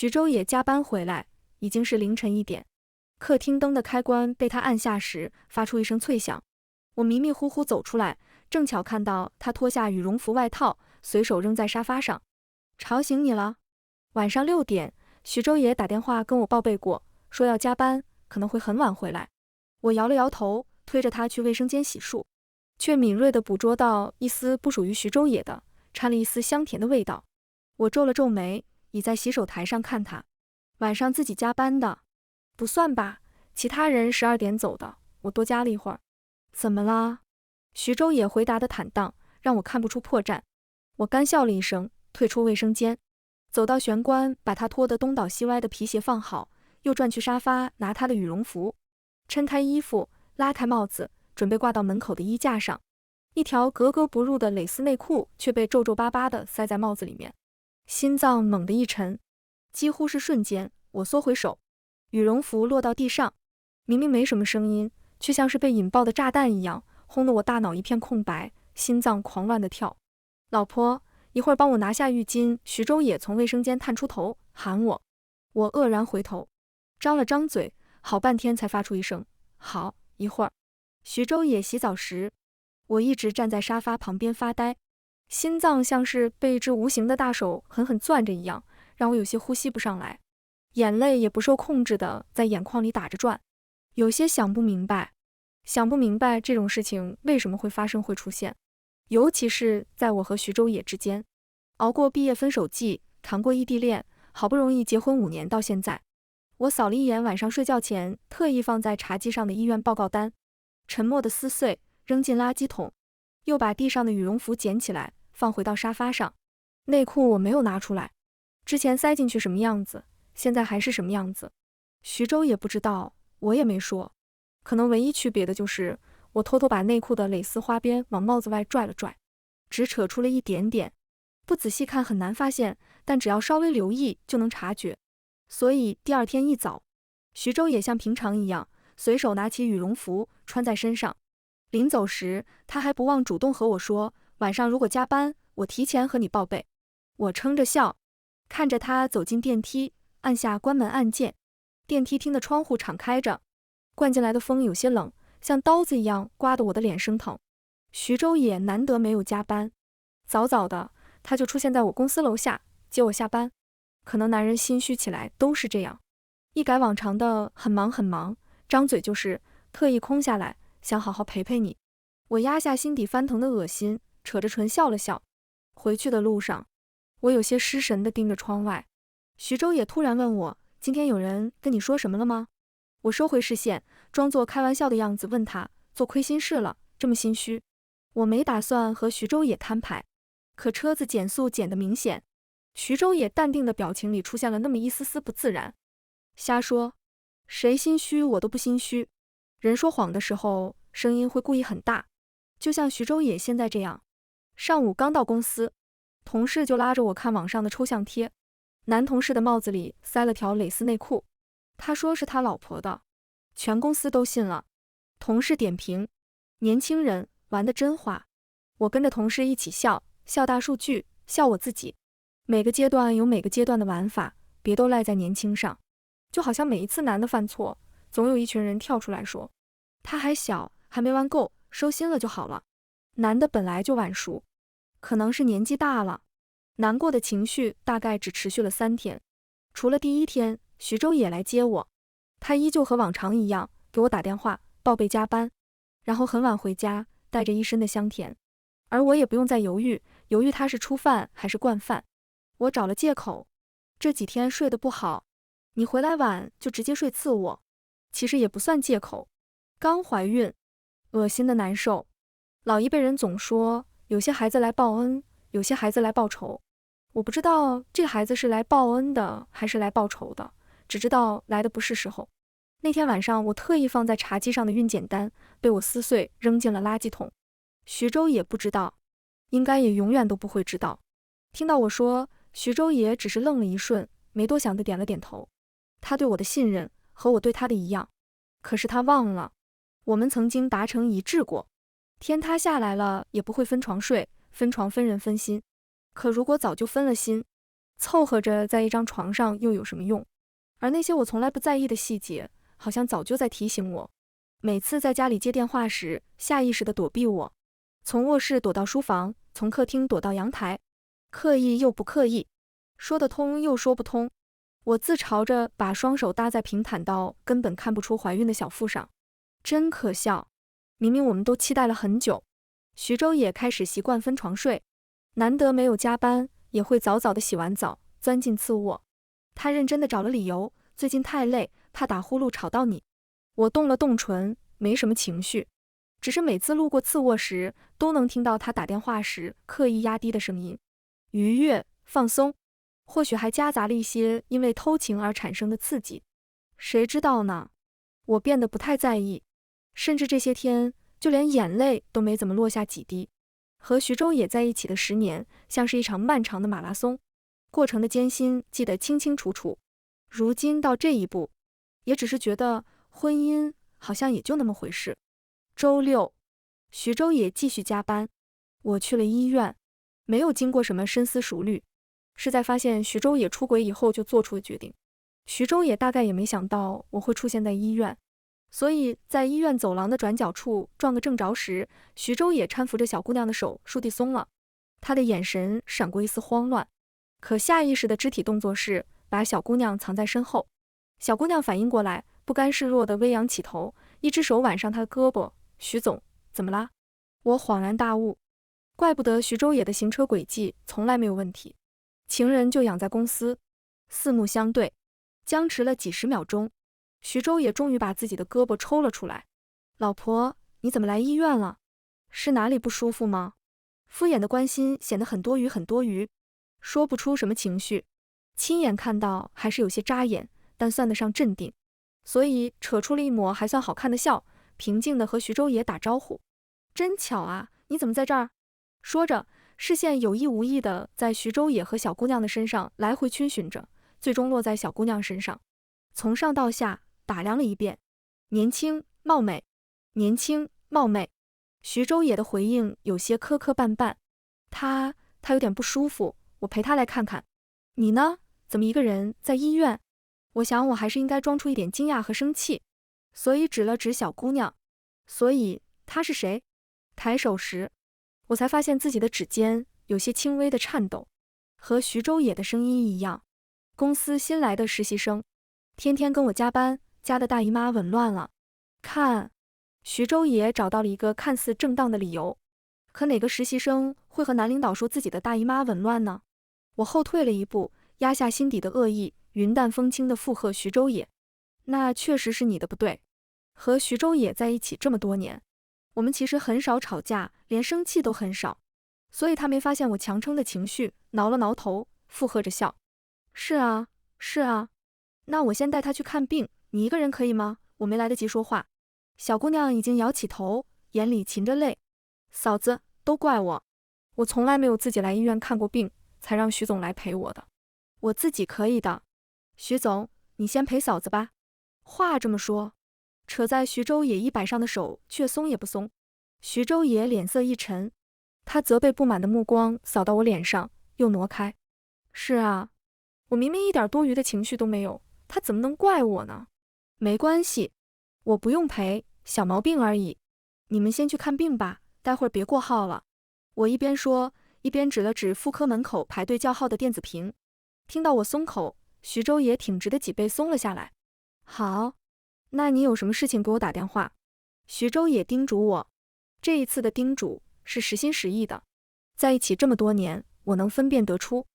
徐州也加班回来，已经是凌晨1点。客厅灯的开关被他按下时，发出一声脆响。我迷迷糊糊走出来，正巧看到他脱下羽绒服外套，随手扔在沙发上。吵醒你了？晚上6点，徐州也打电话跟我报备过，说要加班，可能会很晚回来。我摇了摇头，推着他去卫生间洗漱，却敏锐地捕捉到一丝不属于徐州野的，掺了一丝香甜的味道。我皱了皱眉，倚在洗手台上看他。晚上自己加班的？不算吧，其他人12点走的，我多加了一会儿。怎么啦？徐州野回答的坦荡，让我看不出破绽。我干笑了一声，退出卫生间，走到玄关，把他拖得东倒西歪的皮鞋放好，又转去沙发拿他的羽绒服，抻开衣服，拉开帽子，准备挂到门口的衣架上。一条格格不入的蕾丝内裤却被皱皱巴巴地塞在帽子里面，心脏猛地一沉，几乎是瞬间，我缩回手，羽绒服落到地上，明明没什么声音，却像是被引爆的炸弹一样，轰得我大脑一片空白，心脏狂乱地跳。老婆，一会儿帮我拿下浴巾。徐州也从卫生间探出头，喊我。我愕然回头，张了张嘴，好半天才发出一声好，一会儿。徐州也洗澡时，我一直站在沙发旁边发呆，心脏像是被一只无形的大手狠狠攥着一样，让我有些呼吸不上来，眼泪也不受控制的在眼眶里打着转，有些想不明白这种事情为什么会发生会出现，尤其是在我和徐州野之间。熬过毕业分手季，扛过异地恋，好不容易结婚5年到现在。我扫了一眼晚上睡觉前特意放在茶几上的医院报告单，沉默的撕碎，扔进垃圾桶，又把地上的羽绒服捡起来，放回到沙发上。内裤我没有拿出来，之前塞进去什么样子，现在还是什么样子。徐州也不知道，我也没说。可能唯一区别的就是，我偷偷把内裤的蕾丝花边往帽子外拽了拽，只扯出了一点点，不仔细看很难发现，但只要稍微留意就能察觉。所以第二天一早，徐州也像平常一样，随手拿起羽绒服穿在身上。临走时，他还不忘主动和我说，晚上如果加班，我提前和你报备。我撑着笑，看着他走进电梯，按下关门按键。电梯厅的窗户敞开着，灌进来的风有些冷，像刀子一样刮得我的脸生疼。徐州也难得没有加班，早早的他就出现在我公司楼下接我下班。可能男人心虚起来都是这样，一改往常的很忙，张嘴就是特意空下来，想好好陪陪你。我压下心底翻腾的恶心，扯着唇笑了笑。回去的路上，我有些失神地盯着窗外。徐州也突然问我，今天有人跟你说什么了吗？我收回视线，装作开玩笑的样子问他，做亏心事了，这么心虚。我没打算和徐州也摊牌，可车子减速减得明显，徐州也淡定的表情里出现了那么一丝丝不自然。瞎说，谁心虚我都不心虚。人说谎的时候，声音会故意很大，就像徐州也现在这样。上午刚到公司，同事就拉着我看网上的抽象贴，男同事的帽子里塞了条蕾丝内裤，他说是他老婆的，全公司都信了。同事点评，年轻人玩得真花。我跟着同事一起笑，笑大数据，笑我自己。每个阶段有每个阶段的玩法，别都赖在年轻上。就好像每一次男的犯错，总有一群人跳出来说，他还小，还没玩够，收心了就好了。男的本来就晚熟，可能是年纪大了，难过的情绪大概只持续了3天。除了第1天，徐州也来接我，他依旧和往常一样给我打电话报备加班，然后很晚回家，带着一身的香甜。而我也不用再犹豫他是初犯还是惯犯。我找了借口，这几天睡得不好，你回来晚就直接睡次卧。其实也不算借口，刚怀孕，恶心的难受。老一辈人总说，有些孩子来报恩，有些孩子来报仇。我不知道这个孩子是来报恩的还是来报仇的，只知道来的不是时候。那天晚上我特意放在茶几上的孕检单被我撕碎扔进了垃圾桶。徐州也不知道，应该也永远都不会知道。听到我说，徐州也只是愣了一瞬，没多想的点了点头。他对我的信任和我对他的一样，可是他忘了，我们曾经达成一致过，天塌下来了也不会分床睡，分床分人分心。可如果早就分了心，凑合着在一张床上又有什么用？而那些我从来不在意的细节，好像早就在提醒我。每次在家里接电话时，下意识地躲避我，从卧室躲到书房，从客厅躲到阳台，刻意又不刻意，说得通又说不通。我自嘲着把双手搭在平坦到根本看不出怀孕的小腹上，真可笑。明明我们都期待了很久。徐州也开始习惯分床睡，难得没有加班，也会早早的洗完澡，钻进次卧。他认真的找了理由，最近太累，怕打呼噜吵到你。我动了动唇，没什么情绪，只是每次路过次卧时，都能听到他打电话时刻意压低的声音，愉悦、放松，或许还夹杂了一些因为偷情而产生的刺激，谁知道呢？我变得不太在意，甚至这些天就连眼泪都没怎么落下几滴。和徐州也在一起的10年，像是一场漫长的马拉松，过程的艰辛记得清清楚楚。如今到这一步，也只是觉得婚姻好像也就那么回事。周6，徐州也继续加班，我去了医院，没有经过什么深思熟虑，是在发现徐州也出轨以后就做出的决定。徐州也大概也没想到我会出现在医院，所以在医院走廊的转角处撞个正着时，徐州也搀扶着小姑娘的手倏地松了，他的眼神闪过一丝慌乱，可下意识的肢体动作是把小姑娘藏在身后。小姑娘反应过来，不甘示弱的微扬起头，一只手挽上他的胳膊。徐总，怎么啦？我恍然大悟，怪不得徐州野的行车轨迹从来没有问题，情人就养在公司。四目相对，僵持了几十秒钟，徐州野终于把自己的胳膊抽了出来。老婆，你怎么来医院了？是哪里不舒服吗？敷衍的关心显得很多余，说不出什么情绪，亲眼看到还是有些扎眼，但算得上镇定，所以扯出了一抹还算好看的笑，平静地和徐州野打招呼。真巧啊，你怎么在这儿？说着，视线有意无意地在徐州野和小姑娘的身上来回逡巡着，最终落在小姑娘身上，从上到下打量了一遍，年轻貌美，年轻貌美。徐州野的回应有些磕磕绊绊，他有点不舒服，我陪他来看看。你呢？怎么一个人在医院？我想我还是应该装出一点惊讶和生气，所以指了指小姑娘。所以她是谁？抬手时，我才发现自己的指尖有些轻微的颤抖，和徐州野的声音一样。公司新来的实习生，天天跟我加班，家的大姨妈紊乱了。看，徐州野找到了一个看似正当的理由，可哪个实习生会和男领导说自己的大姨妈紊乱呢？我后退了一步，压下心底的恶意，云淡风轻地附和徐州野。那确实是你的不对。和徐州野在一起这么多年，我们其实很少吵架，连生气都很少，所以他没发现我强撑的情绪，挠了挠头，附和着笑。是啊，是啊，那我先带他去看病，你一个人可以吗？我没来得及说话，小姑娘已经摇起头，眼里噙着泪。嫂子，都怪我，我从来没有自己来医院看过病，才让徐总来陪我的。我自己可以的。徐总，你先陪嫂子吧。话这么说，扯在徐州野衣摆上的手却松也不松。徐州野脸色一沉，他责备不满的目光扫到我脸上，又挪开。是啊，我明明一点多余的情绪都没有，他怎么能怪我呢？没关系，我不用陪，小毛病而已。你们先去看病吧，待会儿别过号了。我一边说，一边指了指妇科门口排队叫号的电子屏。听到我松口，徐州野挺直的脊背松了下来。好，那你有什么事情给我打电话。徐州野叮嘱我，这一次的叮嘱是实心实意的。在一起这么多年，我能分辨得出，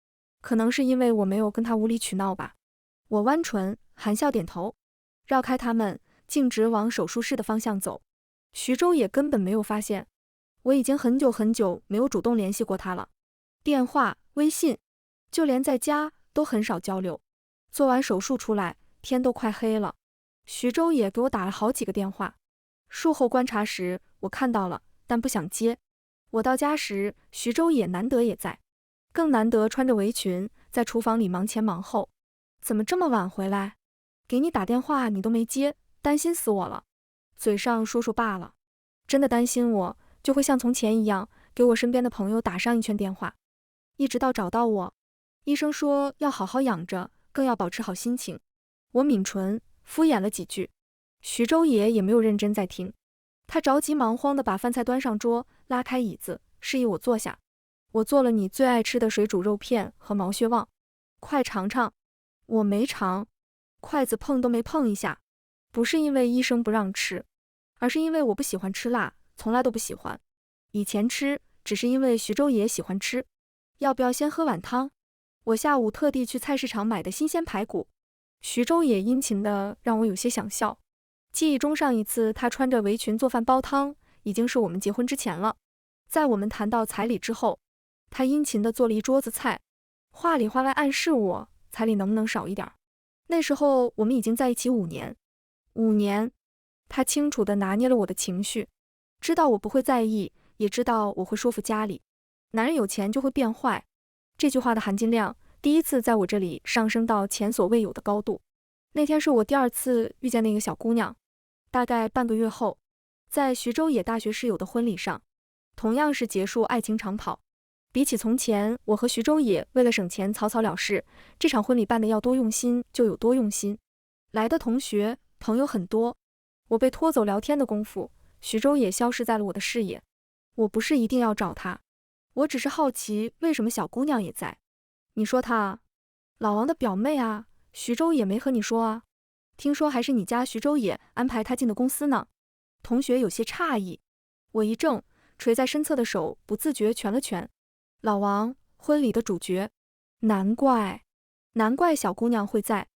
可能是因为我没有跟他无理取闹吧。我弯唇，含笑点头，绕开他们，径直往手术室的方向走。徐州野根本没有发现，我已经很久没有主动联系过他了，电话、微信，就连在家都很少交流。做完手术出来，天都快黑了，徐州野给我打了好几个电话。术后观察时，我看到了，但不想接。我到家时，徐州野难得也在，更难得穿着围裙，在厨房里忙前忙后。怎么这么晚回来？给你打电话你都没接，担心死我了。嘴上说说罢了，真的担心我，就会像从前一样，给我身边的朋友打上一圈电话，一直到找到我。医生说要好好养着，更要保持好心情。我抿唇，敷衍了几句。徐州野也没有认真在听，他着急忙慌地把饭菜端上桌，拉开椅子，示意我坐下。我做了你最爱吃的水煮肉片和毛血旺，快尝尝。我没尝，筷子碰都没碰一下。不是因为医生不让吃，而是因为我不喜欢吃辣，从来都不喜欢。以前吃，只是因为徐州野喜欢吃。要不要先喝碗汤？我下午特地去菜市场买的新鲜排骨。徐州野殷勤的让我有些想笑。记忆中上一次他穿着围裙做饭煲汤，已经是我们结婚之前了。在我们谈到彩礼之后，他殷勤的做了一桌子菜，话里话外暗示我彩礼能不能少一点。那时候我们已经在一起5年，5年，他清楚地拿捏了我的情绪，知道我不会在意，也知道我会说服家里。男人有钱就会变坏，这句话的含金量第一次在我这里上升到前所未有的高度。那天是我第2次遇见那个小姑娘，大概半个月后，在徐州野大学室友的婚礼上，同样是结束爱情长跑。比起从前我和徐州野为了省钱草草了事，这场婚礼办得要多用心就有多用心。来的同学朋友很多，我被拖走聊天的功夫，徐州野消失在了我的视野。我不是一定要找他，我只是好奇为什么小姑娘也在。你说她？老王的表妹啊，徐州野没和你说啊？听说还是你家徐州野安排她进的公司呢。同学有些诧异，我一怔，垂在身侧的手不自觉蜷了蜷。老王，婚礼的主角，难怪小姑娘会在。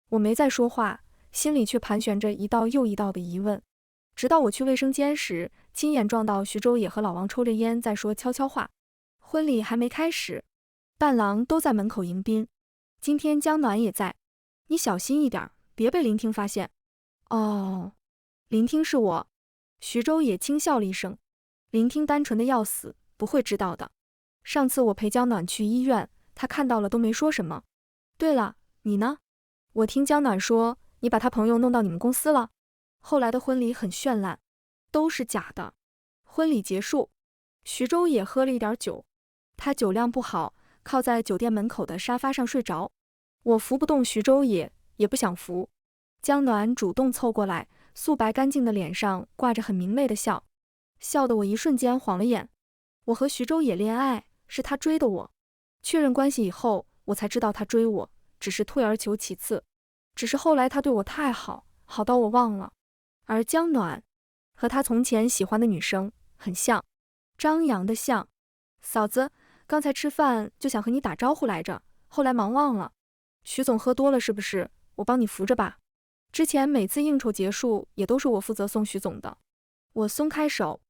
我没再说话，心里却盘旋着一道又一道的疑问。直到我去卫生间时，亲眼撞到徐州野和老王抽着烟在说悄悄话。婚礼还没开始，伴郎都在门口迎宾。今天江暖也在，你小心一点，别被林听发现。哦，林听是我。徐州野轻笑了一声。林听单纯的要死，不会知道的。上次我陪江暖去医院，他看到了都没说什么。对了，你呢？我听江暖说，你把他朋友弄到你们公司了。后来的婚礼很绚烂，都是假的。婚礼结束，徐州也喝了一点酒，他酒量不好，靠在酒店门口的沙发上睡着。我扶不动徐州也不想扶。江暖主动凑过来，素白干净的脸上挂着很明媚的笑，笑得我一瞬间晃了眼。我和徐州野恋爱，是他追的我。确认关系以后，我才知道他追我，只是退而求其次。只是后来他对我太好，好到我忘了。而江暖和他从前喜欢的女生很像，张扬的像。嫂子，刚才吃饭就想和你打招呼来着，后来忙忘了。徐总喝多了是不是？我帮你扶着吧。之前每次应酬结束也都是我负责送徐总的。我松开手，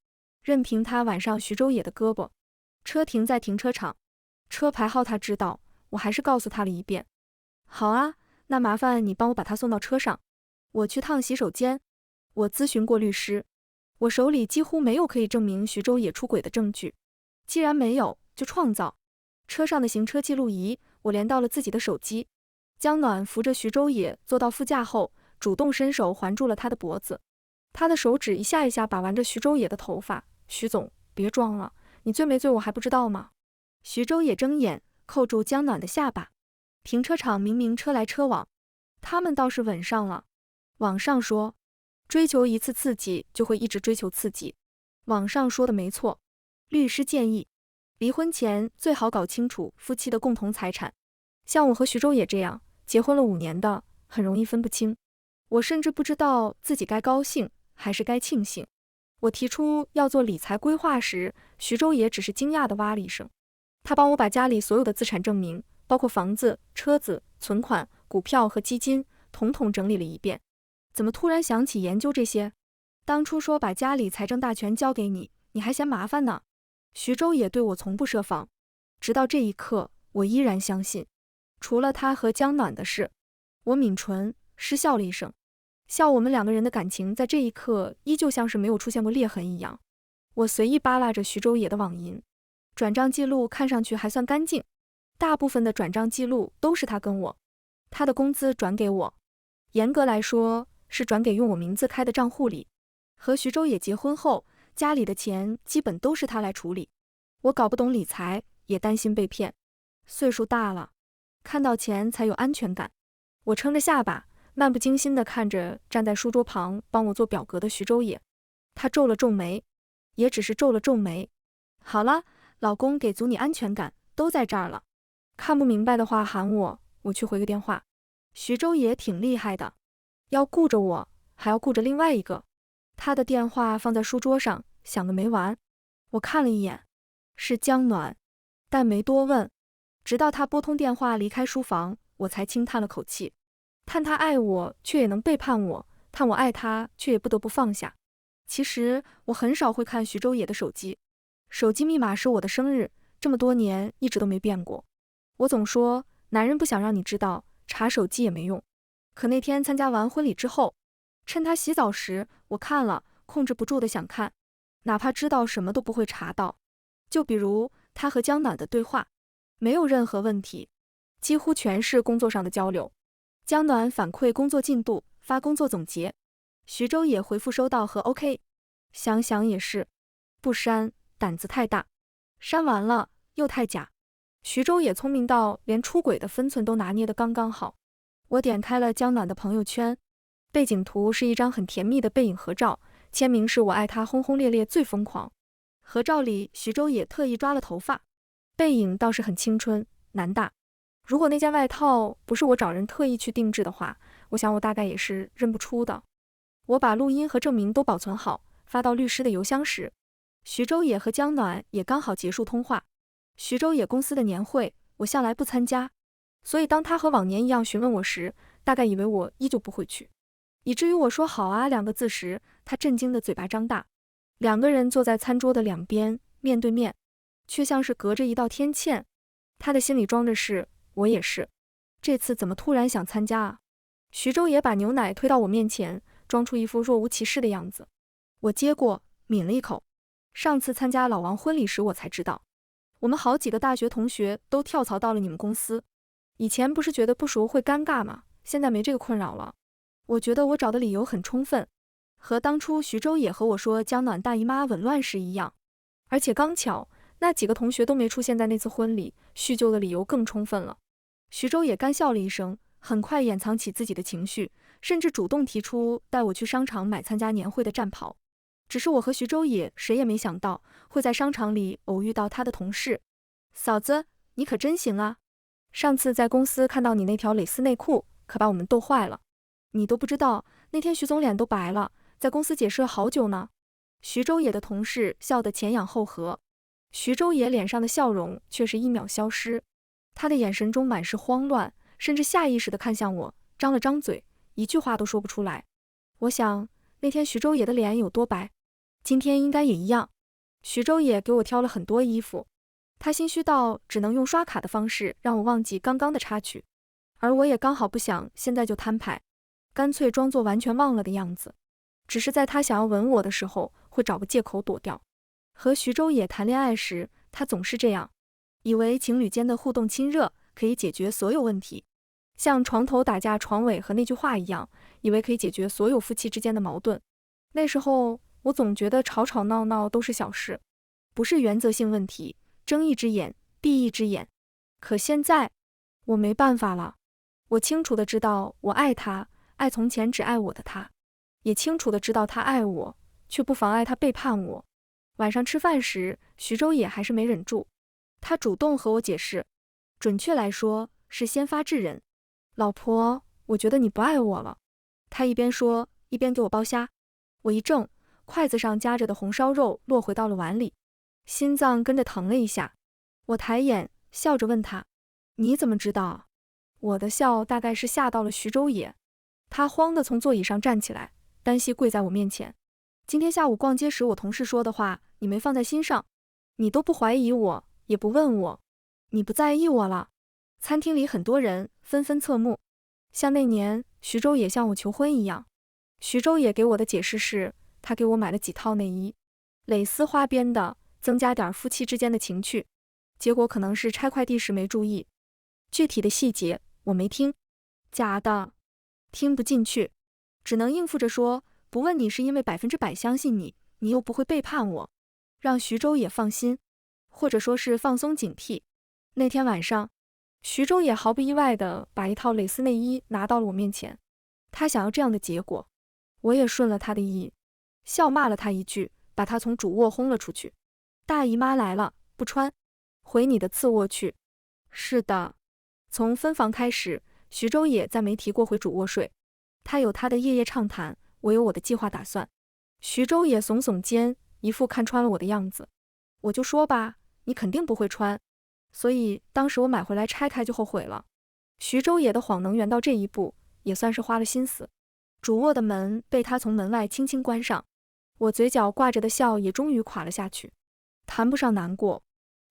任凭他挽上徐州野的胳膊。车停在停车场，车牌号他知道，我还是告诉他了一遍。好啊，那麻烦你帮我把他送到车上。我去趟洗手间。我咨询过律师，我手里几乎没有可以证明徐州野出轨的证据。既然没有，就创造。车上的行车记录仪，我连到了自己的手机。江暖扶着徐州野坐到副驾后，主动伸手环住了他的脖子。他的手指一下一下把玩着徐州野的头发。徐总，别装了，你醉没醉我还不知道吗？徐州野睁眼，扣住江暖的下巴。停车场明明车来车往，他们倒是稳上了。网上说，追求一次刺激就会一直追求刺激。网上说的没错。律师建议，离婚前最好搞清楚夫妻的共同财产。像我和徐州野这样结婚了5年的，很容易分不清。我甚至不知道自己该高兴还是该庆幸。我提出要做理财规划时，徐州野只是惊讶地哇了一声。他帮我把家里所有的资产证明，包括房子、车子、存款、股票和基金，统统整理了一遍。怎么突然想起研究这些？当初说把家里财政大权交给你，你还嫌麻烦呢。徐州野对我从不设防，直到这一刻，我依然相信。除了他和江暖的事，我抿唇失笑了一声，笑我们2个人的感情在这一刻依旧像是没有出现过裂痕一样。我随意扒拉着徐州野的网银，转账记录看上去还算干净，大部分的转账记录都是他跟我，他的工资转给我，严格来说是转给用我名字开的账户里。和徐州野结婚后，家里的钱基本都是他来处理。我搞不懂理财，也担心被骗。岁数大了，看到钱才有安全感。我撑着下巴，漫不经心地看着站在书桌旁帮我做表格的徐周野。他皱了皱眉，也只是皱了皱眉。好了，老公给足你安全感，都在这儿了。看不明白的话喊我，我去回个电话。徐周野挺厉害的，要顾着我，还要顾着另外一个。他的电话放在书桌上，响个没完。我看了一眼，是江暖，但没多问。直到他拨通电话离开书房，我才轻叹了口气。叹他爱我，却也能背叛我；叹我爱他，却也不得不放下。其实我很少会看徐周野的手机，手机密码是我的生日，这么多年一直都没变过。我总说男人不想让你知道，查手机也没用。可那天参加完婚礼之后，趁他洗澡时，我看了，控制不住的想看，哪怕知道什么都不会查到。就比如他和江暖的对话，没有任何问题，几乎全是工作上的交流。江暖反馈工作进度，发工作总结，徐周野回复收到和 OK。 想想也是，不删胆子太大，删完了又太假。徐周野聪明到连出轨的分寸都拿捏得刚刚好。我点开了江暖的朋友圈，背景图是一张很甜蜜的背影合照，签名是我爱他轰轰烈烈最疯狂。合照里徐周野特意抓了头发，背影倒是很青春男大。如果那件外套不是我找人特意去定制的话，我想我大概也是认不出的。我把录音和证明都保存好，发到律师的邮箱时，徐周野和江暖也刚好结束通话。徐周野公司的年会，我向来不参加，所以当他和往年一样询问我时，大概以为我依旧不会去，以至于我说好啊2个字时，他震惊的嘴巴张大。2个人坐在餐桌的两边，面对面，却像是隔着一道天堑。他的心里装着是，我也是，这次怎么突然想参加啊？徐周野把牛奶推到我面前，装出一副若无其事的样子。我接过，抿了一口。上次参加老王婚礼时，我才知道，我们好几个大学同学都跳槽到了你们公司。以前不是觉得不熟会尴尬吗？现在没这个困扰了。我觉得我找的理由很充分，和当初徐周野和我说江暖大姨妈紊乱时一样。而且刚巧，那几个同学都没出现在那次婚礼，叙旧的理由更充分了。徐周野干笑了一声，很快掩藏起自己的情绪，甚至主动提出带我去商场买参加年会的战袍。只是我和徐周野谁也没想到会在商场里偶遇到他的同事。嫂子，你可真行啊！上次在公司看到你那条蕾丝内裤，可把我们逗坏了。你都不知道，那天徐总脸都白了，在公司解释了好久呢。徐周野的同事笑得前仰后合，徐周野脸上的笑容却是1秒消失。他的眼神中满是慌乱，甚至下意识地看向我，张了张嘴，一句话都说不出来。我想，那天徐周野的脸有多白，今天应该也一样。徐周野给我挑了很多衣服，他心虚到只能用刷卡的方式让我忘记刚刚的插曲，而我也刚好不想现在就摊牌，干脆装作完全忘了的样子，只是在他想要吻我的时候，会找个借口躲掉。和徐周野谈恋爱时，他总是这样，以为情侣间的互动亲热可以解决所有问题，像床头打架床尾和那句话一样，以为可以解决所有夫妻之间的矛盾。那时候我总觉得吵吵闹闹都是小事，不是原则性问题，睁一只眼闭一只眼。可现在我没办法了，我清楚地知道我爱他，爱从前只爱我的他，也清楚地知道他爱我，却不妨碍他背叛我。晚上吃饭时，徐周野还是没忍住，他主动和我解释，准确来说是先发制人。老婆，我觉得你不爱我了。他一边说一边给我剥虾，我一怔，筷子上夹着的红烧肉落回到了碗里，心脏跟着疼了一下。我抬眼笑着问他，你怎么知道？我的笑大概是吓到了徐周野，他慌地从座椅上站起来，单膝跪在我面前。今天下午逛街时我同事说的话，你没放在心上，你都不怀疑我，也不问我，你不在意我了。餐厅里很多人纷纷侧目，像那年徐周野向我求婚一样。徐周野给我的解释是，他给我买了几套内衣，蕾丝花边的，增加点夫妻之间的情趣。结果可能是拆快递时没注意，具体的细节我没听。假的，听不进去，只能应付着说，不问你是因为100%相信你，你又不会背叛我，让徐周野放心，或者说是放松警惕。那天晚上，徐州也毫不意外地把一套蕾丝内衣拿到了我面前，他想要这样的结果，我也顺了他的意，笑骂了他一句，把他从主卧轰了出去。大姨妈来了，不穿，回你的次卧去。是的，从分房开始，徐州也再没提过回主卧睡，他有他的夜夜畅谈，我有我的计划打算。徐州也耸耸肩，一副看穿了我的样子。我就说吧，你肯定不会穿，所以当时我买回来拆开就后悔了。徐州也的谎能圆到这一步，也算是花了心思。主卧的门被他从门外轻轻关上，我嘴角挂着的笑也终于垮了下去。谈不上难过，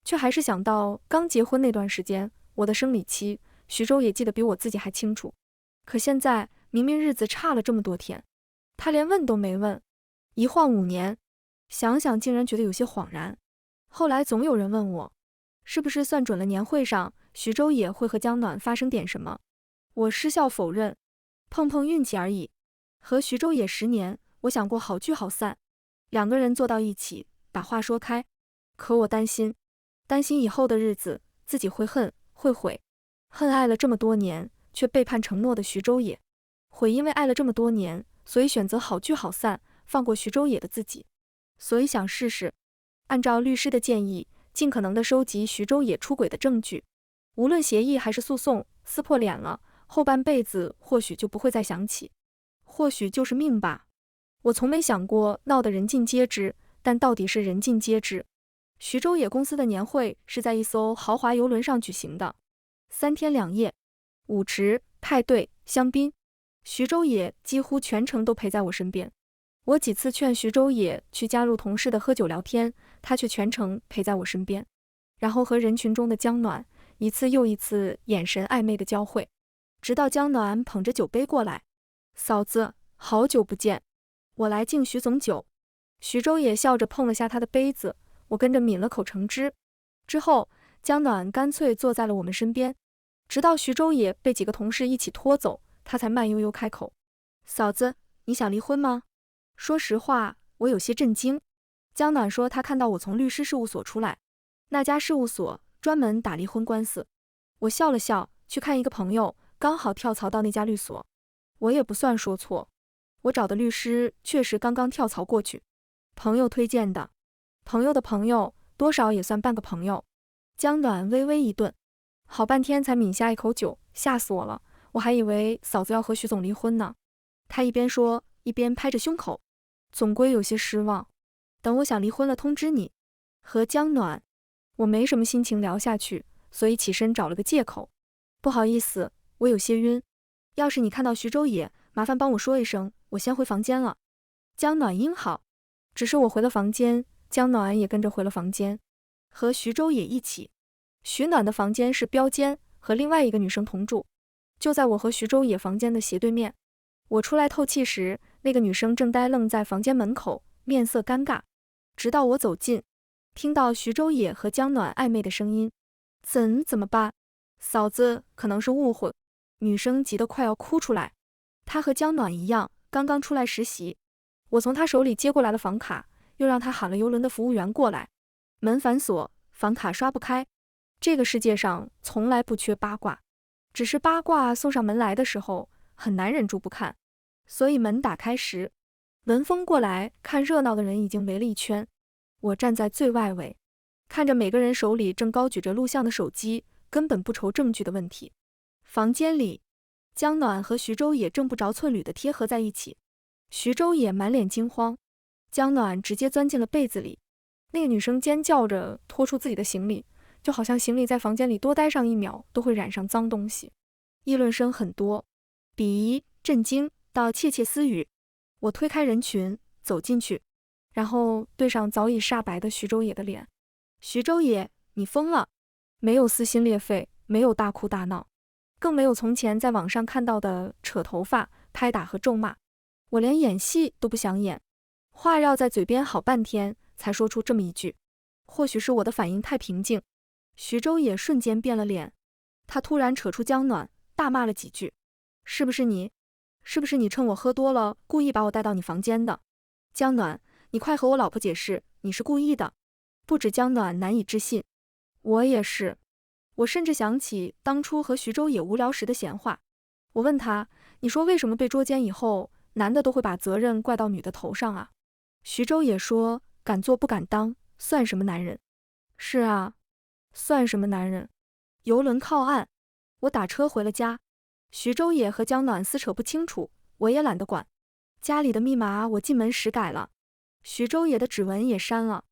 却还是想到刚结婚那段时间，我的生理期，徐州也记得比我自己还清楚。可现在明明日子差了这么多天，他连问都没问，一晃5年，想想竟然觉得有些恍然。后来总有人问我，是不是算准了年会上徐州也会和江暖发生点什么？我失笑否认，碰碰运气而已。和徐州也10年，我想过好聚好散，两个人坐到一起，把话说开。可我担心以后的日子自己会恨会悔，恨爱了这么多年却背叛承诺的徐州也，悔因为爱了这么多年，所以选择好聚好散，放过徐州也的自己。所以想试试，按照律师的建议，尽可能的收集徐州也出轨的证据，无论协议还是诉讼，撕破脸了，后半辈子或许就不会再想起，或许就是命吧。我从没想过闹得人尽皆知，但到底是人尽皆知。徐州也公司的年会是在一艘豪华游轮上举行的，3天2夜，舞池、派对、香槟，徐州也几乎全程都陪在我身边。我几次劝徐州也去加入同事的喝酒聊天，他却全程陪在我身边，然后和人群中的江暖一次又一次眼神暧昧的交汇，直到江暖捧着酒杯过来，嫂子，好久不见，我来敬徐总酒。徐州也笑着碰了下他的杯子，我跟着抿了口橙汁。之后，江暖干脆坐在了我们身边，直到徐州也被几个同事一起拖走，他才慢悠悠开口：“嫂子，你想离婚吗？”说实话，我有些震惊。江暖说他看到我从律师事务所出来，那家事务所专门打离婚官司。我笑了笑，去看一个朋友，刚好跳槽到那家律所。我也不算说错，我找的律师确实刚刚跳槽过去，朋友推荐的。朋友的朋友，多少也算半个朋友。江暖微微一顿，好半天才抿下一口酒，吓死我了，我还以为嫂子要和徐总离婚呢。他一边说，一边拍着胸口，总归有些失望。等我想离婚了通知你。和江暖，我没什么心情聊下去，所以起身找了个借口。不好意思，我有些晕。要是你看到徐州也，麻烦帮我说一声，我先回房间了。江暖应好，只是我回了房间，江暖也跟着回了房间，和徐州也一起。徐暖的房间是标间，和另外一个女生同住，就在我和徐州也房间的斜对面。我出来透气时，那个女生正呆愣在房间门口，面色尴尬。直到我走近，听到徐州也和江暖暧昧的声音，怎么办？嫂子，可能是误会。女生急得快要哭出来。她和江暖一样，刚刚出来实习。我从她手里接过来了房卡，又让她喊了邮轮的服务员过来。门反锁，房卡刷不开。这个世界上从来不缺八卦，只是八卦送上门来的时候，很难忍住不看。所以门打开时，闻风过来看热闹的人已经围了一圈。我站在最外围，看着每个人手里正高举着录像的手机，根本不愁证据的问题。房间里，江暖和徐州也正不着寸缕地贴合在一起。徐州也满脸惊慌，江暖直接钻进了被子里。那个女生尖叫着拖出自己的行李，就好像行李在房间里多待上1秒都会染上脏东西。议论声很多，鄙夷、震惊到窃窃私语。我推开人群走进去，然后对上早已煞白的徐州也的脸。徐州也，你疯了？没有撕心裂肺，没有大哭大闹，更没有从前在网上看到的扯头发、拍打和咒骂。我连演戏都不想演，话绕在嘴边好半天才说出这么一句。或许是我的反应太平静，徐州也瞬间变了脸。他突然扯出江暖，大骂了几句。是不是你趁我喝多了故意把我带到你房间的？江暖，你快和我老婆解释，你是故意的。不止江暖难以置信，我也是。我甚至想起当初和徐州野无聊时的闲话。我问他，你说为什么被捉奸以后，男的都会把责任怪到女的头上啊？徐州野说，敢做不敢当，算什么男人？是啊，算什么男人？游轮靠岸，我打车回了家。徐州野和江暖撕扯不清楚，我也懒得管。家里的密码我进门时改了，徐州野的指纹也删了，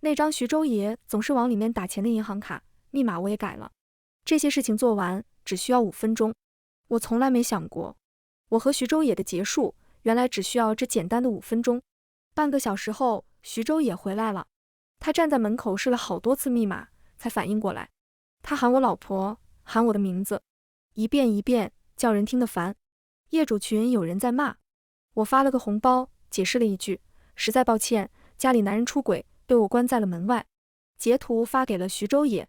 那张徐州野总是往里面打钱的银行卡密码我也改了。这些事情做完只需要5分钟。我从来没想过，我和徐州野的结束原来只需要这简单的5分钟。半个小时后，徐州野回来了，他站在门口试了好多次密码，才反应过来。他喊我老婆，喊我的名字，一遍一遍，叫人听得烦。业主群有人在骂，我发了个红包，解释了一句，实在抱歉，家里男人出轨，被我关在了门外。截图发给了徐州野，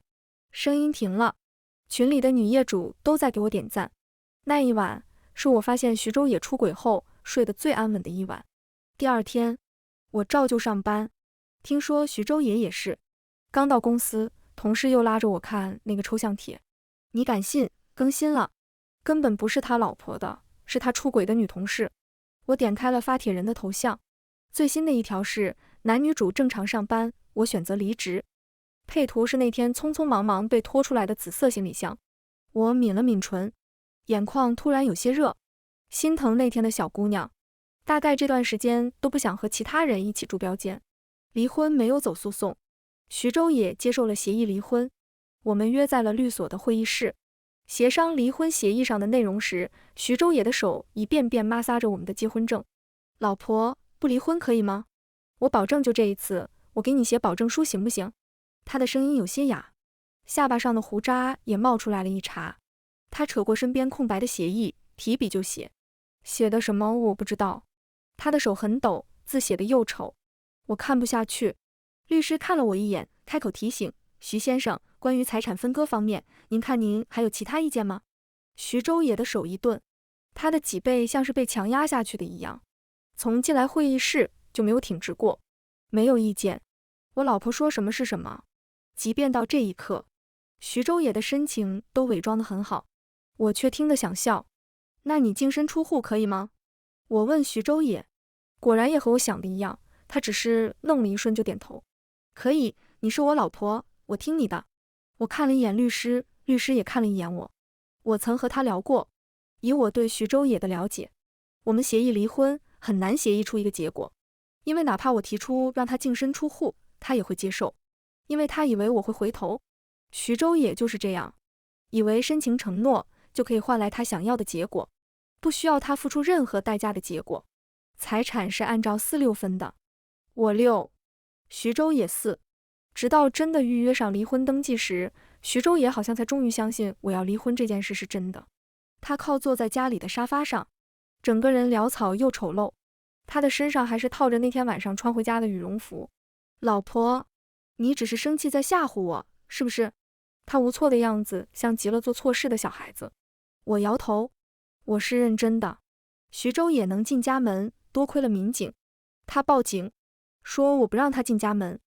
声音停了，群里的女业主都在给我点赞。那一晚是我发现徐州野出轨后睡得最安稳的一晚。第二天，我照旧上班，听说徐州野也是。刚到公司，同事又拉着我看那个抽象帖，你敢信？更新了，根本不是他老婆的，是他出轨的女同事。我点开了发帖人的头像，最新的一条是男女主正常上班，我选择离职。配图是那天匆匆忙忙被拖出来的紫色行李箱。我抿了抿唇，眼眶突然有些热，心疼那天的小姑娘，大概这段时间都不想和其他人一起住标间。离婚没有走诉讼，徐州野接受了协议离婚，我们约在了律所的会议室，协商离婚协议上的内容时，徐州野的手一遍遍摩挲着我们的结婚证。老婆，不离婚可以吗？我保证就这一次，我给你写保证书行不行？他的声音有些哑，下巴上的胡渣也冒出来了一茬。他扯过身边空白的协议，提笔就写。写的什么我不知道。他的手很抖，字写的又丑，我看不下去。律师看了我一眼，开口提醒，徐先生，关于财产分割方面，您看您还有其他意见吗？徐州野的手一顿，他的脊背像是被强压下去的一样，从进来会议室就没有挺直过。没有意见，我老婆说什么是什么。即便到这一刻，徐州野的深情都伪装得很好，我却听得想笑。那你净身出户可以吗？我问徐州野，果然也和我想的一样，他只是愣了一瞬就点头。可以，你是我老婆，我听你的。我看了一眼律师，律师也看了一眼我。我曾和他聊过，以我对徐州野的了解，我们协议离婚很难协议出一个结果，因为哪怕我提出让他净身出户，他也会接受，因为他以为我会回头。徐州野就是这样，以为深情承诺就可以换来他想要的结果，不需要他付出任何代价的结果。财产是按照4-6分的，我6，徐州野4。直到真的预约上离婚登记时，徐州野好像才终于相信我要离婚这件事是真的。他靠坐在家里的沙发上，整个人潦草又丑陋，他的身上还是套着那天晚上穿回家的羽绒服。老婆，你只是生气在吓唬我，是不是？他无措的样子像极了做错事的小孩子。我摇头，我是认真的。徐州野能进家门，多亏了民警。他报警，说我不让他进家门。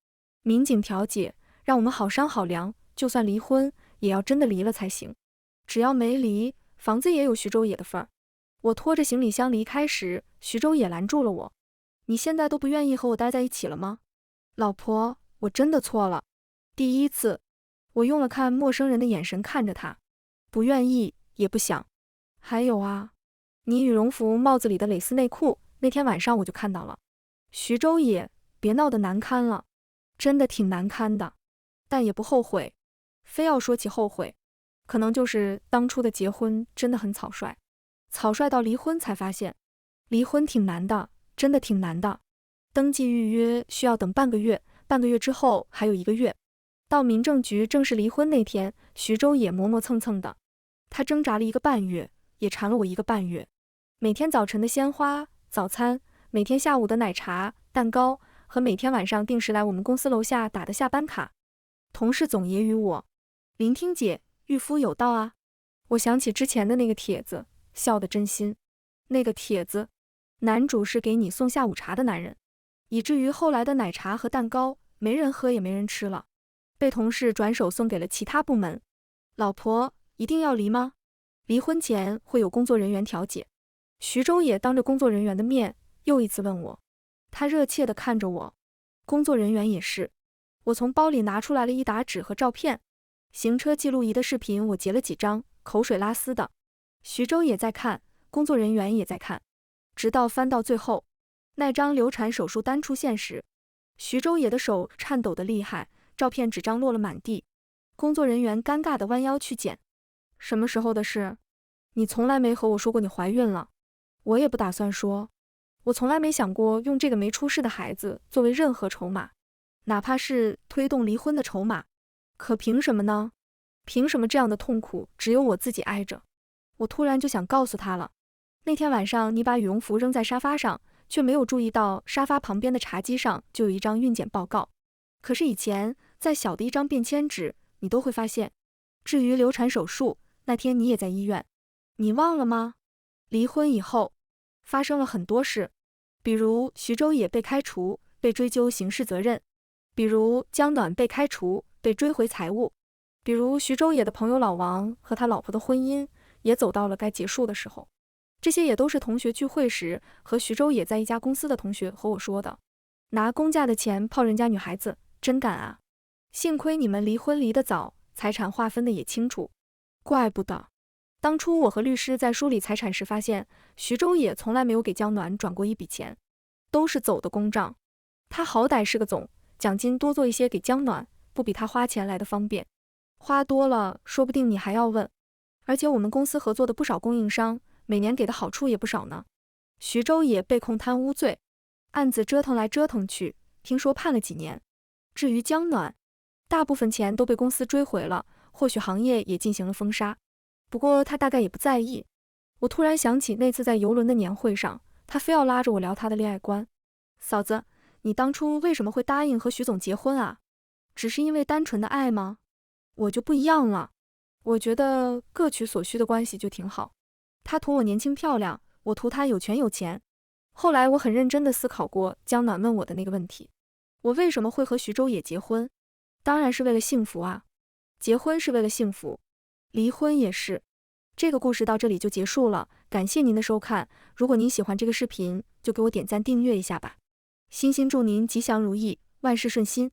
民警调解，让我们好商好量，就算离婚，也要真的离了才行。只要没离，房子也有徐州野的份儿。我拖着行李箱离开时，徐州野拦住了我。你现在都不愿意和我待在一起了吗？老婆，我真的错了。第一次，我用了看陌生人的眼神看着他，不愿意，也不想。还有啊，你羽绒服帽子里的蕾丝内裤，那天晚上我就看到了。徐州野，别闹得难堪了，真的挺难堪的，但也不后悔。非要说起后悔，可能就是当初的结婚真的很草率，草率到离婚才发现，离婚挺难的，真的挺难的。登记预约需要等半个月，半个月之后还有1个月。到民政局正式离婚那天，徐州野磨磨蹭蹭的，他挣扎了1个半月，也缠了我1个半月。每天早晨的鲜花、早餐，每天下午的奶茶、蛋糕，和每天晚上定时来我们公司楼下打的下班卡。同事总揶揄我，林听姐，御夫有道啊。我想起之前的那个帖子，笑得真心。那个帖子，男主是给你送下午茶的男人，以至于后来的奶茶和蛋糕没人喝也没人吃了，被同事转手送给了其他部门。老婆，一定要离吗？离婚前会有工作人员调解。徐州也当着工作人员的面又一次问我，他热切地看着我。工作人员也是。我从包里拿出来了一沓纸和照片，行车记录仪的视频我截了几张，口水拉丝的。徐州也在看，工作人员也在看，直到翻到最后，那张流产手术单出现时，徐州也的手颤抖得厉害，照片纸张落了满地。工作人员尴尬地弯腰去捡。什么时候的事？你从来没和我说过你怀孕了。我也不打算说，我从来没想过用这个没出世的孩子作为任何筹码，哪怕是推动离婚的筹码。可凭什么呢？凭什么这样的痛苦只有我自己挨着？我突然就想告诉他了。那天晚上你把羽绒服扔在沙发上，却没有注意到沙发旁边的茶几上就有一张孕检报告。可是以前再小的一张便签纸你都会发现。至于流产手术，那天你也在医院，你忘了吗？离婚以后发生了很多事，比如徐州也被开除，被追究刑事责任，比如江暖被开除，被追回财物，比如徐州也的朋友老王和他老婆的婚姻也走到了该结束的时候。这些也都是同学聚会时和徐州也在一家公司的同学和我说的。拿公家的钱泡人家女孩子，真敢啊！幸亏你们离婚离得早，财产划分的也清楚。怪不得当初我和律师在梳理财产时发现，徐州也从来没有给江暖转过一笔钱，都是走的公账。他好歹是个总，奖金多做一些给江暖，不比他花钱来的方便。花多了，说不定你还要问。而且我们公司合作的不少供应商，每年给的好处也不少呢。徐州也被控贪污罪，案子折腾来折腾去，听说判了几年。至于江暖，大部分钱都被公司追回了，或许行业也进行了封杀。不过他大概也不在意。我突然想起那次在游轮的年会上，他非要拉着我聊他的恋爱观。嫂子，你当初为什么会答应和徐总结婚啊？只是因为单纯的爱吗？我就不一样了，我觉得各取所需的关系就挺好。他图我年轻漂亮，我图他有权有钱。后来我很认真地思考过江暖问我的那个问题，我为什么会和徐州也结婚？当然是为了幸福啊。结婚是为了幸福，离婚也是。这个故事到这里就结束了，感谢您的收看。如果您喜欢这个视频，就给我点赞订阅一下吧。衷心祝您吉祥如意，万事顺心。